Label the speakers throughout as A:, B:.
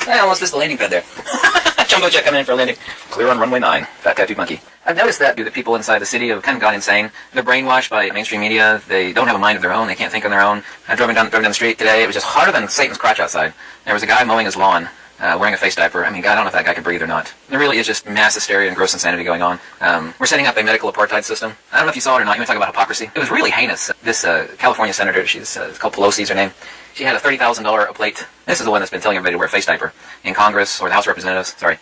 A: I almost missed the landing pad there. Jumbo jet coming in for a landing. Clear on runway 9. Fat tattooed monkey. I've noticed that the people inside the city have kind of gone insane. They're brainwashed by mainstream media. They don't have a mind of their own. They can't think on their own. I drove down the street today. It was just hotter than Satan's crotch outside. There was a guy mowing his lawn, wearing a face diaper. I mean, God, I don't know if that guy can breathe or not. There really is just mass hysteria and gross insanity going on. We're setting up a medical apartheid system. I don't know if you saw it or not. You want to talk about hypocrisy? It was really heinous. This California senator, she's called Pelosi's her name. She had a $30,000 a plate. This is the one that's been telling everybody to wear a face diaper in Congress or the House of Representatives. Sorry.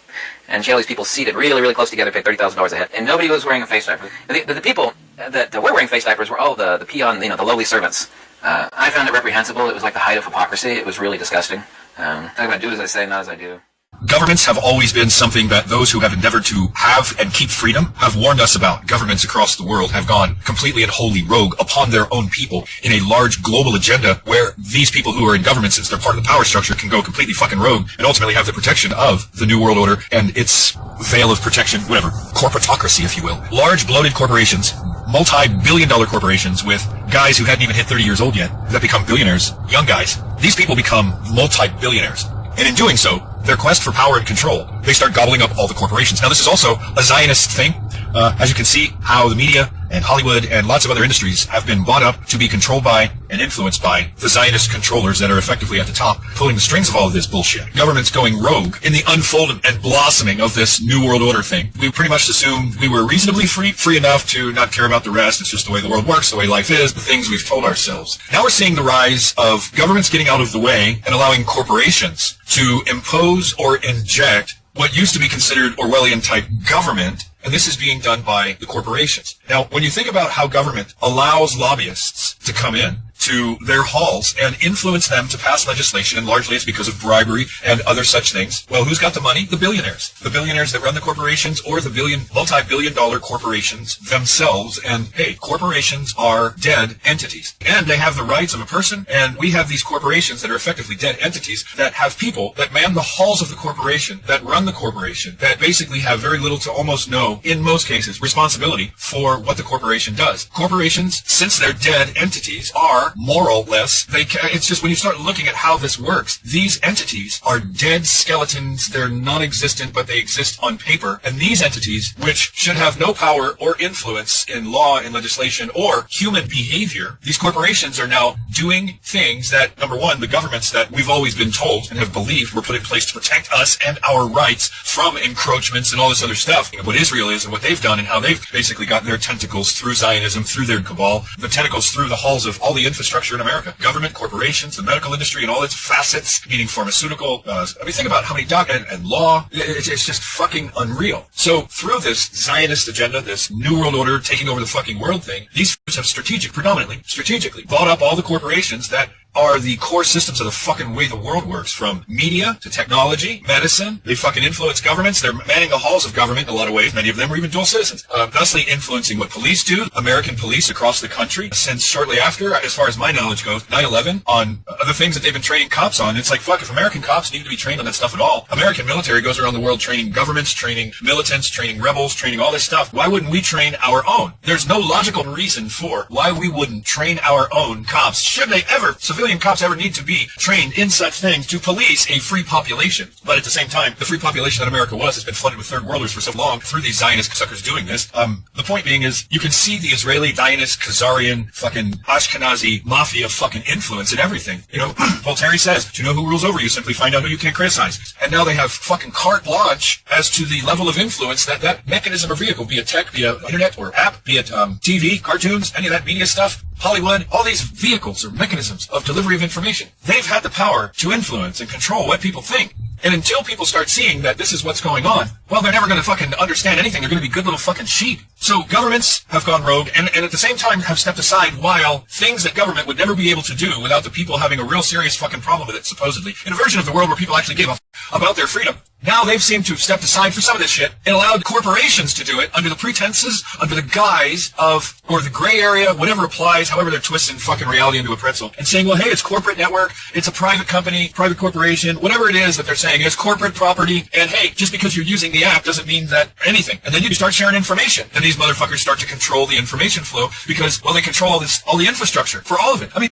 A: And she had all these people seated really, really close together, paid $30,000 a head, and nobody was wearing a face diaper. The people that were wearing face diapers were all the peon, the lowly servants. I found it reprehensible. It was like the height of hypocrisy. It was really disgusting. Talking about do as I say, not as I do.
B: Governments have always been something that those who have endeavored to have and keep freedom have warned us about. Governments across the world have gone completely and wholly rogue upon their own people in a large global agenda where these people who are in government, since they're part of the power structure, can go completely fucking rogue and ultimately have the protection of the New World Order and its veil of protection, whatever, corporatocracy, if you will. Large bloated corporations, multi-billion-dollar corporations with guys who hadn't even hit 30 years old yet that become billionaires, young guys. These people become multi-billionaires. And in doing so, their quest for power and control, they start gobbling up all the corporations. Now, this is also a Zionist thing. As you can see, how the media and Hollywood and lots of other industries have been bought up to be controlled by and influenced by the Zionist controllers that are effectively at the top, pulling the strings of all of this bullshit. Government's going rogue in the unfolding and blossoming of this New World Order thing. We pretty much assumed we were reasonably free enough to not care about the rest. It's just the way the world works, the way life is, the things we've told ourselves. Now we're seeing the rise of governments getting out of the way and allowing corporations to impose or inject what used to be considered Orwellian-type government, and this is being done by the corporations. Now, when you think about how government allows lobbyists to come in to their halls and influence them to pass legislation, and largely it's because of bribery and other such things. Well, who's got the money? The billionaires. The billionaires that run the corporations or the multi-billion-dollar corporations themselves. And, hey, corporations are dead entities. And they have the rights of a person, and we have these corporations that are effectively dead entities that have people that man the halls of the corporation, that run the corporation, that basically have very little to almost no, in most cases, responsibility for what the corporation does. Corporations, since they're dead entities, are moralless. It's just when you start looking at how this works, these entities are dead skeletons. They're non-existent, but they exist on paper. And these entities, which should have no power or influence in law, in legislation, or human behavior, these corporations are now doing things that, number one, the governments that we've always been told and have believed were put in place to protect us and our rights from encroachments and all this other stuff. What Israel is and what they've done and how they've basically gotten their tentacles through Zionism, through their cabal, the tentacles through the halls of all the infrastructure in America. Government, corporations, the medical industry, and all its facets, meaning pharmaceutical. Think about how many and law. It's just fucking unreal. So through this Zionist agenda, this New World Order taking over the fucking world thing, these have predominantly strategically bought up all the corporations that are the core systems of the fucking way the world works, from media to technology, medicine. They fucking influence governments. They're manning the halls of government in a lot of ways. Many of them are even dual citizens, thusly influencing what police do. American police across the country, since shortly after, as far as my knowledge goes, 9/11, on the things that they've been training cops on. It's like, fuck, if American cops need to be trained on that stuff at all, American military goes around the world training governments, training militants, training rebels, training all this stuff. Why wouldn't we train our own? There's no logical reason for why we wouldn't train our own cops. Should they ever, civilian cops ever need to be trained in such things to police a free population? But at the same time, the free population that America has been flooded with third worlders for so long through these Zionist suckers doing this. The point being is, you can see the Israeli, Zionist, Khazarian, fucking Ashkenazi mafia fucking influence in everything. You know, Voltaire says, to know who rules over you, simply find out who you can't criticize. And now they have fucking carte blanche as to the level of influence that mechanism or vehicle, be it tech, be it internet or app, be it TV, cartoons, any of that media stuff, Hollywood, all these vehicles or mechanisms of delivery of information, they've had the power to influence and control what people think. And until people start seeing that this is what's going on, well, they're never going to fucking understand anything. They're going to be good little fucking sheep. So governments have gone rogue and at the same time have stepped aside while things that government would never be able to do without the people having a real serious fucking problem with it, supposedly, in a version of the world where people actually gave a about their freedom. Now they've seemed to have stepped aside for some of this shit and allowed corporations to do it under the pretenses, under the guise of, or the gray area, whatever applies, however they're twisting fucking reality into a pretzel, and saying, well, hey, it's corporate network, it's a private company, private corporation, whatever it is that they're saying, it's corporate property, and hey, just because you're using the app doesn't mean that anything. And then you start sharing information. Then these motherfuckers start to control the information flow because, well, they control all the infrastructure for all of it. I mean,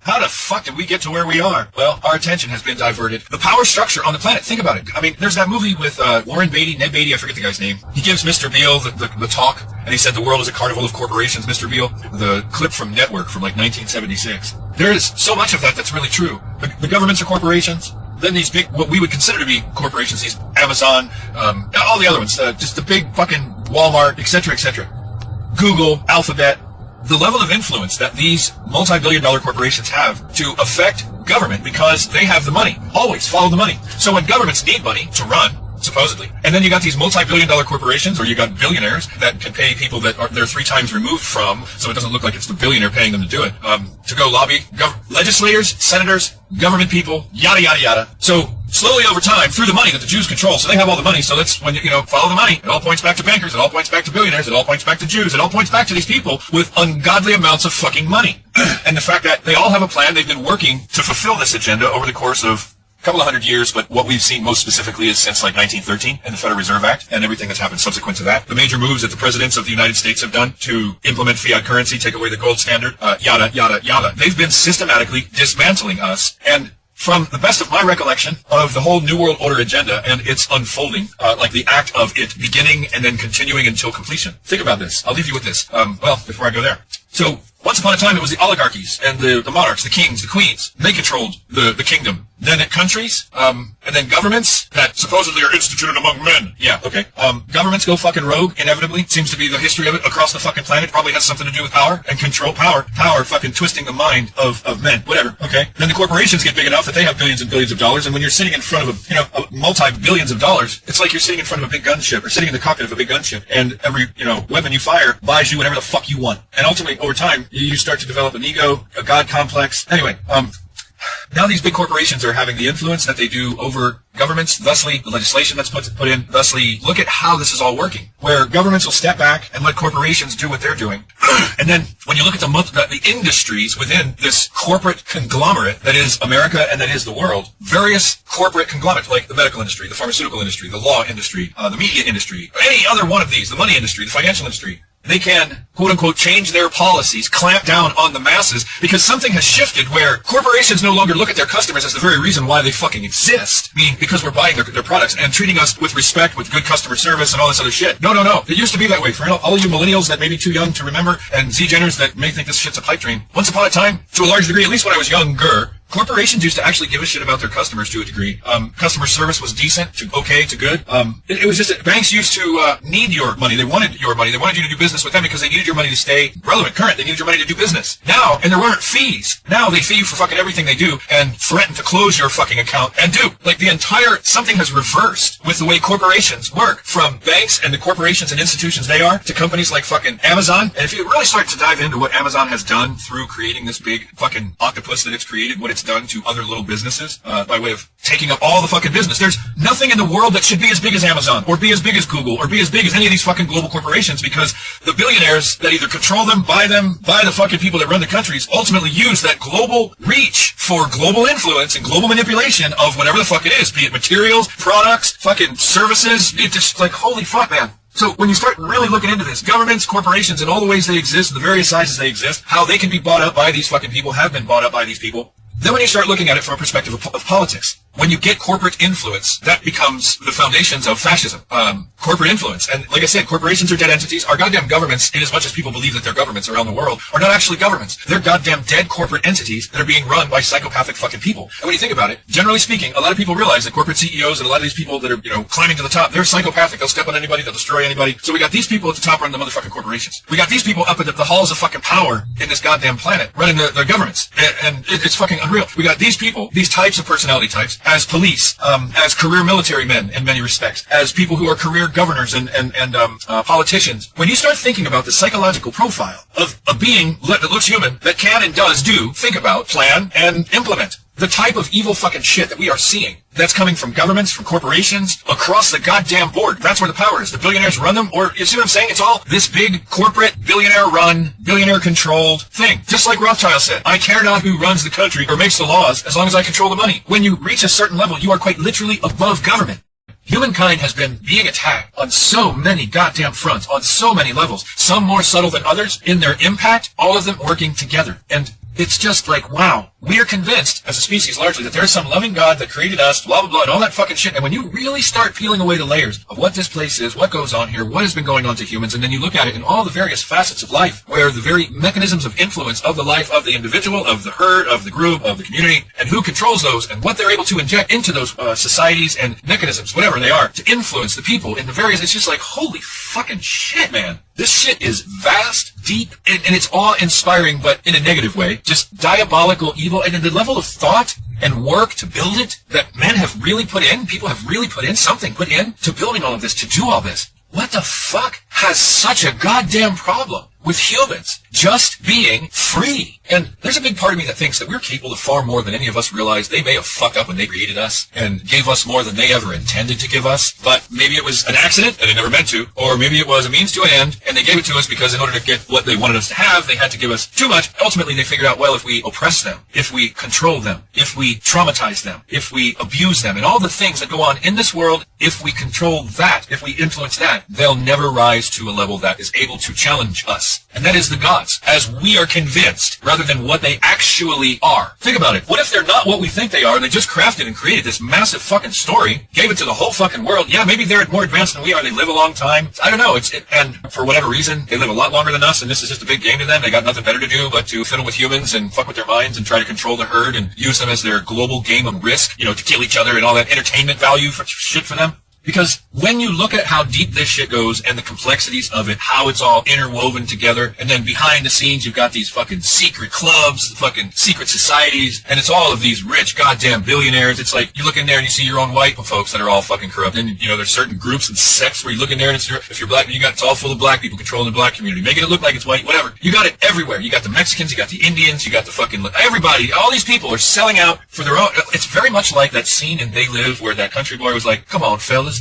B: How the fuck did we get to where we are? Well, our attention has been diverted. The power structure on the planet, think about it. I mean, there's that movie with Warren Beatty, Ned Beatty, I forget the guy's name. He gives Mr. Beale the talk, and he said the world is a carnival of corporations, Mr. Beale. The clip from Network from like 1976. There is so much of that that's really true. The governments are corporations. Then these big, what we would consider to be corporations, these Amazon, all the other ones, just the big fucking Walmart, etc., etc. Google, Alphabet. The level of influence that these multi-billion-dollar corporations have to affect government because they have the money. Always follow the money. So when governments need money to run, supposedly, and then you got these multi-billion-dollar corporations, or you got billionaires that can pay people that they're 3 times removed from, so it doesn't look like it's the billionaire paying them to do it, to go lobby legislators, senators, government people, yada, yada, yada. So slowly over time, through the money that the Jews control, so they have all the money, so that's when, follow the money. It all points back to bankers, it all points back to billionaires, it all points back to Jews, it all points back to these people with ungodly amounts of fucking money. And the fact that they all have a plan, they've been working to fulfill this agenda over the course of a couple of hundred years, but what we've seen most specifically is since like 1913 and the Federal Reserve Act and everything that's happened subsequent to that. The major moves that the presidents of the United States have done to implement fiat currency, take away the gold standard, yada, yada, yada. They've been systematically dismantling us. And from the best of my recollection of the whole New World Order agenda and its unfolding, like the act of it beginning and then continuing until completion. Think about this. I'll leave you with this. Before I go there. So, once upon a time, it was the oligarchies and the monarchs, the kings, the queens. They controlled the kingdom. Then countries, and then governments that supposedly are instituted among men. Yeah, okay. Governments go fucking rogue, inevitably. Seems to be the history of it across the fucking planet. Probably has something to do with power and control. Power fucking twisting the mind of men. Whatever, okay. Then the corporations get big enough that they have billions and billions of dollars, and when you're sitting in front of a multi-billions of dollars, it's like you're sitting in front of a big gunship, or sitting in the cockpit of a big gunship, and every, weapon you fire buys you whatever the fuck you want. And ultimately, over time, you start to develop an ego, a god complex. Anyway, now these big corporations are having the influence that they do over governments, thusly the legislation that's put in, thusly look at how this is all working, where governments will step back and let corporations do what they're doing. And then when you look at the industries within this corporate conglomerate that is America and that is the world, various corporate conglomerates like the medical industry, the pharmaceutical industry, the law industry, the media industry, any other one of these, the money industry, the financial industry, they can, quote-unquote, change their policies, clamp down on the masses, because something has shifted where corporations no longer look at their customers as the very reason why they fucking exist. Meaning, because we're buying their products and treating us with respect, with good customer service and all this other shit. No. It used to be that way. For all you millennials that may be too young to remember, and Z-Geners that may think this shit's a pipe dream, once upon a time, to a large degree, at least when I was younger, corporations used to actually give a shit about their customers to a degree. Customer service was decent to okay to good. It was just that banks used to need your money. They wanted your money. They wanted you to do business with them because they needed your money to stay relevant, current. They needed your money to do business. Now, and there weren't fees. Now they fee you for fucking everything they do and threaten to close your fucking account and do. Like something has reversed with the way corporations work. From banks and the corporations and institutions they are to companies like fucking Amazon. And if you really start to dive into what Amazon has done through creating this big fucking octopus that it's created, what it's done to other little businesses by way of taking up all the fucking business. There's nothing in the world that should be as big as Amazon or be as big as Google or be as big as any of these fucking global corporations, because the billionaires that either control them, buy the fucking people that run the countries, ultimately use that global reach for global influence and global manipulation of whatever the fuck it is, be it materials, products, fucking services. It's just like, holy fuck, man. So when you start really looking into this, governments, corporations, and all the ways they exist, the various sizes they exist, how they can be bought up by these fucking people, have been bought up by these people, then when you start looking at it from a perspective of politics, when you get corporate influence, that becomes the foundations of fascism. Corporate influence. And like I said, corporations are dead entities. Our goddamn governments, in as much as people believe that they're governments around the world, are not actually governments. They're goddamn dead corporate entities that are being run by psychopathic fucking people. And when you think about it, generally speaking, a lot of people realize that corporate CEOs and a lot of these people that are, climbing to the top, they're psychopathic. They'll step on anybody. They'll destroy anybody. So we got these people at the top running the motherfucking corporations. We got these people up at the halls of fucking power in this goddamn planet running the governments. And it's fucking unreal. We got these people, these types of personality types, as police, as career military men in many respects, as people who are career governors and politicians. When you start thinking about the psychological profile of a being that looks human, that can and does think about, plan, and implement the type of evil fucking shit that we are seeing, that's coming from governments, from corporations, across the goddamn board. That's where the power is. The billionaires run them, or you see what I'm saying? It's all this big corporate, billionaire-run, billionaire-controlled thing. Just like Rothschild said, I care not who runs the country or makes the laws, as long as I control the money. When you reach a certain level, you are quite literally above government. Humankind has been being attacked on so many goddamn fronts, on so many levels, some more subtle than others, in their impact, all of them working together. And It's just like, wow, we are convinced as a species largely that there's some loving God that created us, blah, blah, blah, and all that fucking shit. And when you really start peeling away the layers of what this place is, what goes on here, what has been going on to humans, and then you look at it in all the various facets of life, where the very mechanisms of influence of the life of the individual, of the herd, of the group, of the community, and who controls those, and what they're able to inject into those societies and mechanisms, whatever they are, to influence the people in the various, it's just like, holy fucking shit, man. This shit is vast, deep, and it's awe-inspiring, but in a negative way. Just diabolical evil, and the level of thought and work to build it that men have really put in, people have really put in, something put in, to building all of this, to do all this. What the fuck has such a goddamn problem with humans just being free? And there's a big part of me that thinks that we're capable of far more than any of us realize. They may have fucked up when they created us and gave us more than they ever intended to give us, but maybe it was an accident and they never meant to, or maybe it was a means to an end and they gave it to us because in order to get what they wanted us to have, they had to give us too much. Ultimately, they figured out, well, if we oppress them, if we control them, if we traumatize them, if we abuse them, and all the things that go on in this world, if we control that, if we influence that, they'll never rise to a level that is able to challenge us. And that is the gods, as we are convinced, rather than what they actually are. Think about it. What if they're not what we think they are? They just crafted and created this massive fucking story, gave it to the whole fucking world. Yeah, maybe they're more advanced than we are. They live a long time. I don't know. And for whatever reason, they live a lot longer than us, and this is just a big game to them. They got nothing better to do but to fiddle with humans and fuck with their minds and try to control the herd and use them as their global game of risk, to kill each other and all that entertainment value for shit for them. Because when you look at how deep this shit goes and the complexities of it, how it's all interwoven together, and then behind the scenes you've got these fucking secret clubs, fucking secret societies, and it's all of these rich goddamn billionaires. It's like you look in there and you see your own white folks that are all fucking corrupt. And there's certain groups and sects where you look in there and if you're black, it's all full of black people controlling the black community, making it look like it's white, whatever. You got it everywhere. You got the Mexicans, you got the Indians, you got the fucking everybody. All these people are selling out for their own. It's very much like that scene in They Live where that country boy was like, "Come on, fellas.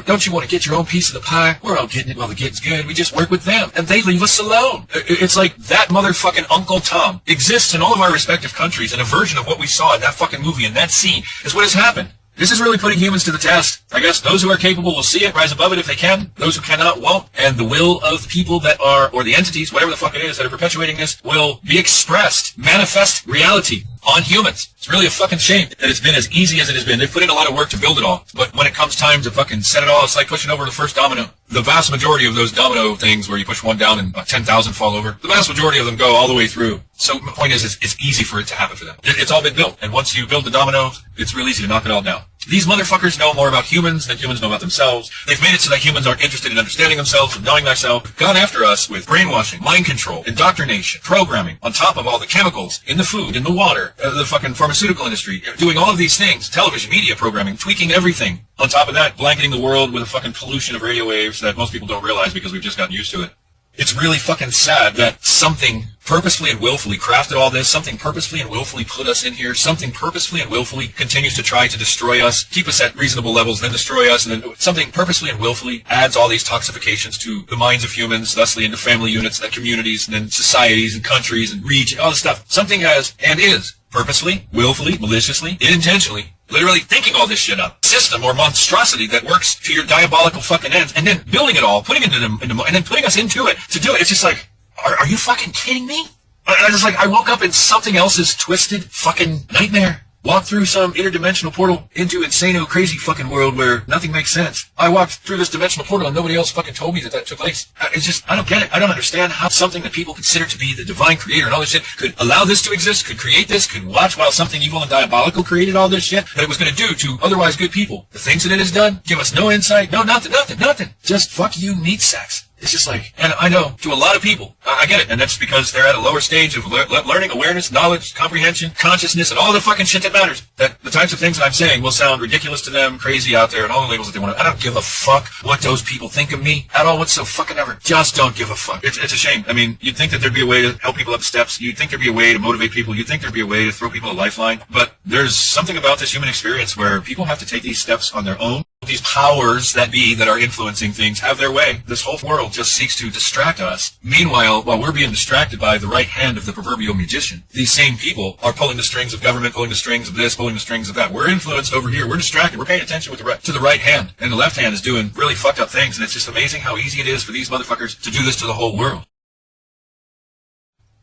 B: Don't you want to get your own piece of the pie? We're all getting it while the getting's good. We just work with them, and they leave us alone." It's like that motherfucking Uncle Tom exists in all of our respective countries, and a version of what we saw in that fucking movie and that scene is what has happened. This is really putting humans to the test. I guess those who are capable will see it, rise above it if they can. Those who cannot won't. And the will of the people that are, or the entities, whatever the fuck it is that are perpetuating this, will be expressed, manifest reality on humans. It's really a fucking shame that it's been as easy as it has been. They've put in a lot of work to build it all. But when it comes time to fucking set it all, it's like pushing over the first domino. The vast majority of those domino things where you push one down and 10,000 fall over, the vast majority of them go all the way through. So the point is, it's easy for it to happen for them. It's all been built. And once you build the dominoes, it's real easy to knock it all down. These motherfuckers know more about humans than humans know about themselves. They've made it so that humans aren't interested in understanding themselves and knowing thyself. Gone after us with brainwashing, mind control, indoctrination, programming, on top of all the chemicals in the food, in the water, the fucking pharmaceutical industry, doing all of these things, television, media programming, tweaking everything. On top of that, blanketing the world with a fucking pollution of radio waves that most people don't realize because we've just gotten used to it. It's really fucking sad that something purposefully and willfully crafted all this, something purposefully and willfully put us in here, something purposefully and willfully continues to try to destroy us, keep us at reasonable levels, then destroy us, and then something purposefully and willfully adds all these toxifications to the minds of humans, thusly into family units, then communities, and then societies and countries and regions, all this stuff. Something has and is purposefully, willfully, maliciously, intentionally, literally thinking all this shit up. System or monstrosity that works to your diabolical fucking ends, and then building it all, putting it into them, and then putting us into it to do it. It's just like, are you fucking kidding me? I woke up in something else's twisted fucking nightmare. Walked through some interdimensional portal into insano, crazy fucking world where nothing makes sense. I walked through this dimensional portal and nobody else fucking told me that took place. It's just, I don't get it. I don't understand how something that people consider to be the divine creator and all this shit could allow this to exist, could create this, could watch while something evil and diabolical created all this shit that it was going to do to otherwise good people. The things that it has done, give us no insight, no nothing. Just fuck you meat sacks. It's just like, and I know, to a lot of people, I get it, and that's because they're at a lower stage of learning, awareness, knowledge, comprehension, consciousness, and all the fucking shit that matters. That the types of things that I'm saying will sound ridiculous to them, crazy out there, and all the labels that they want to. I don't give a fuck what those people think of me at all whatsoever. Just don't give a fuck. It's a shame. I mean, you'd think that there'd be a way to help people up steps. You'd think there'd be a way to motivate people. You'd think there'd be a way to throw people a lifeline. But there's something about this human experience where people have to take these steps on their own. These powers that be that are influencing things have their way. This whole world just seeks to distract us. Meanwhile, while we're being distracted by the right hand of the proverbial magician, these same people are pulling the strings of government, pulling the strings of this, pulling the strings of that. We're influenced over here. We're distracted. We're paying attention to the right hand. And the left hand is doing really fucked up things. And it's just amazing how easy it is for these motherfuckers to do this to the whole world.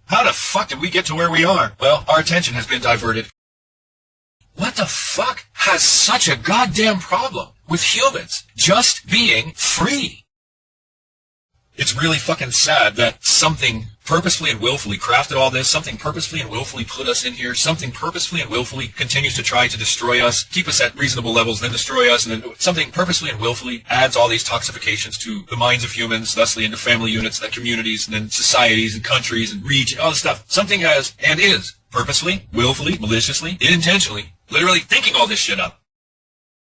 B: How the fuck did we get to where we are? Well, our attention has been diverted. What the fuck has such a goddamn problem with humans just being free? It's really fucking sad that something purposefully and willfully crafted all this, something purposefully and willfully put us in here, something purposefully and willfully continues to try to destroy us, keep us at reasonable levels, then destroy us, and then something purposefully and willfully adds all these toxifications to the minds of humans, thusly into family units, then communities, and then societies and countries and regions, all this stuff. Something has and is purposefully, willfully, maliciously, intentionally, literally thinking all this shit up.